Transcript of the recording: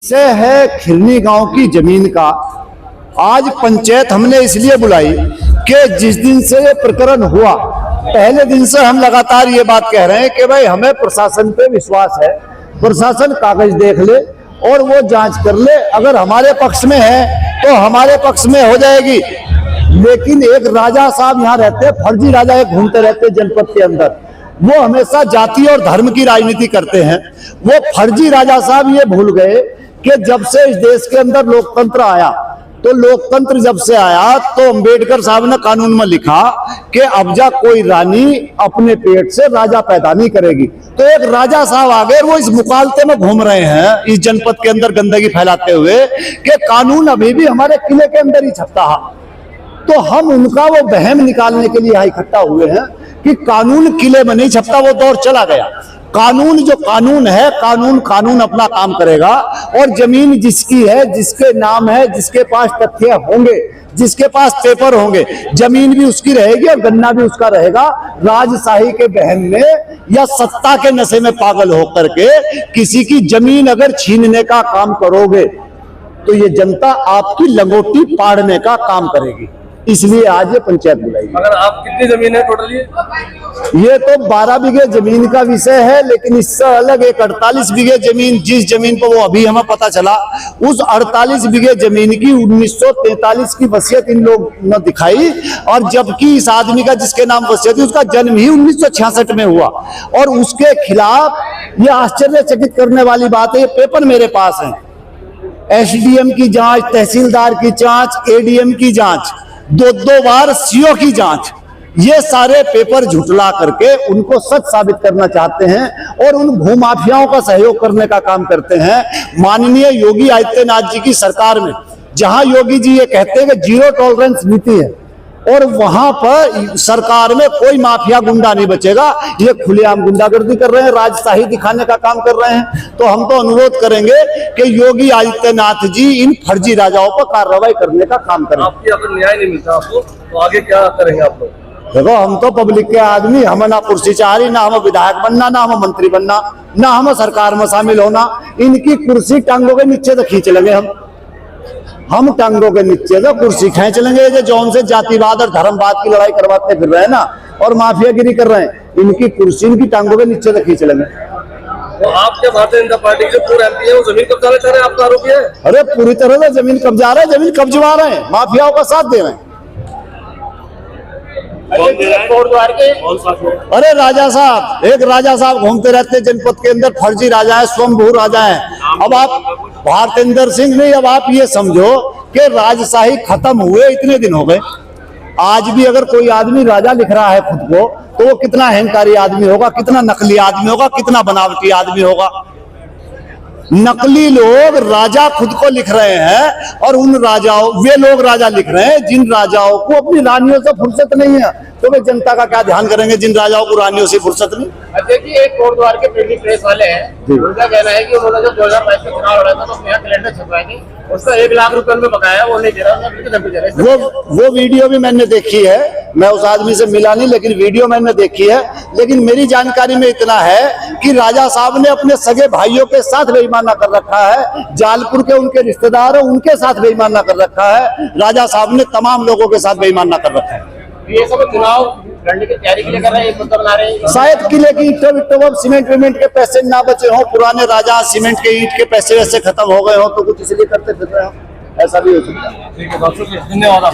से है खिरनी गांव की जमीन का। आज पंचायत हमने इसलिए बुलाई कि जिस दिन से ये प्रकरण हुआ, पहले दिन से हम लगातार ये बात कह रहे हैं कि भाई हमें प्रशासन पे विश्वास है, प्रशासन कागज देख ले और वो जांच कर ले, अगर हमारे पक्ष में है तो हमारे पक्ष में हो जाएगी। लेकिन एक राजा साहब यहाँ रहते, फर्जी राजा एक घूमते रहते जनपद के अंदर, वो हमेशा जाति और धर्म की राजनीति करते हैं। वो फर्जी राजा साहब ये भूल गए कि जब से इस देश के अंदर लोकतंत्र आया, तो लोकतंत्र जब से आया तो अंबेडकर साहब ने कानून में लिखा कि अब जा कोई रानी अपने पेट से राजा पैदा नहीं करेगी। तो एक राजा साहब आ गए, वो इस मुकालते में घूम रहे हैं इस जनपद के अंदर गंदगी फैलाते हुए कि कानून अभी भी हमारे किले के अंदर ही छपता है। तो हम उनका वो वहम निकालने के लिए यहाँ इकट्ठा हुए हैं कि कानून किले में नहीं छपता, वो दौर चला गया। कानून जो कानून है, कानून अपना काम करेगा। और जमीन जिसकी है, जिसके नाम है, जिसके पास तथ्य होंगे, जिसके पास पेपर होंगे, जमीन भी उसकी रहेगी और गन्ना भी उसका रहेगा। राजशाही के बहन में या सत्ता के नशे में पागल होकर के किसी की जमीन अगर छीनने का काम करोगे तो ये जनता आपकी लंगोटी पाड़ने का काम करेगी। इसलिए आज ये पंचायत बुलाई। अगर आप कितनी जमीन है टोटली? ये तो 12 बीघे जमीन का विषय है, लेकिन इससे अलग एक 48 बीघे जमीन, जिस जमीन पर वो अभी हमें पता चला, उस 48 बीघे जमीन की 1943 की वसीयत इन लोग ने दिखाई। और जबकि इस आदमी का जिसके नाम वसीयत थी, उसका जन्म ही 1966 में हुआ। और उसके खिलाफ ये आश्चर्यचकित करने वाली बात है, ये पेपर मेरे पास है, एसडीएम की जांच, तहसीलदार की जांच, एडीएम की जांच, दो बार सीओ की जांच, ये सारे पेपर झुटला करके उनको सच साबित करना चाहते हैं और उन भूमाफियाओं का सहयोग करने का काम करते हैं। माननीय योगी आदित्यनाथ जी की सरकार में, जहां योगी जी ये कहते हैं कि जीरो टॉलरेंस नीति है, और वहां पर सरकार में कोई माफिया गुंडा नहीं बचेगा, ये खुलेआम गुंडागर्दी कर रहे हैं, राजशाही दिखाने का काम कर रहे हैं। तो हम तो अनुरोध करेंगे कि योगी आदित्यनाथ जी इन फर्जी राजाओं पर कार्रवाई करने का काम करें। आपकी अगर न्याय नहीं मिलता आपको तो आगे क्या करेंगे आप लोग? देखो, हम तो पब्लिक के आदमी, हमें ना कुर्सी चाह रही, ना हमें विधायक बनना, ना हमें मंत्री बनना, ना हमें सरकार में शामिल होना। इनकी कुर्सी टांगों के नीचे तो खींच लेंगे हम टांगों के नीचे तो कुर्सी खींच लेंगे। जो जौन से जातिवाद और धर्मवाद की लड़ाई करवाते फिर रहे हैं ना, और माफियागिरी कर रहे हैं, इनकी कुर्सी इनकी टांगों के नीचे तो खींच लेंगे। तो आप क्या भारतीय जनता पार्टी के पूर्व एमपी है, वो जमीन कब्जा कर रहे हैं, आपका आरोप है? अरे पूरी तरह से जमीन कब्जा रहे हैं, जमीन कब्जवा रहे हैं, माफियाओं का साथ दे रहे हैं। अरे राजा साहब, एक राजा साहब घूमते रहते जनपद के अंदर, फर्जी राजा है, स्वयंभू राजा है। अब आप भारतेंद्र सिंह नहीं, अब आप ये समझो कि राजशाही खत्म हुए इतने दिन हो गए। आज भी अगर कोई आदमी राजा लिख रहा है खुद को, तो वो कितना अहंकारी आदमी होगा, कितना नकली आदमी होगा, कितना बनावटी आदमी होगा। नकली लोग राजा खुद को लिख रहे हैं, और उन राजाओं, वे लोग राजा लिख रहे हैं जिन राजाओं को अपनी रानियों से फुर्सत नहीं है। तो वे जनता का क्या ध्यान करेंगे जिन राजाओं को रानियों से फुर्सत नहीं? देखिए, एक कोटद्वार के प्रिंटिंग प्रेस वाले हैं, उनका कहना है कि उन्होंने जब 2022 में चुनाव लड़ा था तो अपने यहाँ कैलेंडर छपवाएंगे, उसका 1 लाख रुपए में बकाया, वो नहीं दे रहा। वो वीडियो भी मैंने देखी है, मैं उस आदमी से मिला नहीं, लेकिन वीडियो मैंने देखी है। लेकिन मेरी जानकारी में इतना है कि राजा साहब ने अपने सगे भाइयों के साथ बेईमाना कर रखा है, जालपुर के उनके रिश्तेदार उनके साथ बेईमाना कर रखा है, राजा साहब ने तमाम लोगों के साथ बेईमाना कर रखा है। ये सब चुनाव लड़ने की तैयारी के लिए कर रहे हैं, मुद्दा बना रहे हैं। शायद किले की ईंटों सीमेंट विमेंट के पैसे ना बचे हों, पुराने राजा सीमेंट के ईंट के पैसे वैसे खत्म हो गए हों, तो कुछ इसलिए करते फिर रहे हो, ऐसा भी हो सकता है। ठीक है, धन्यवाद।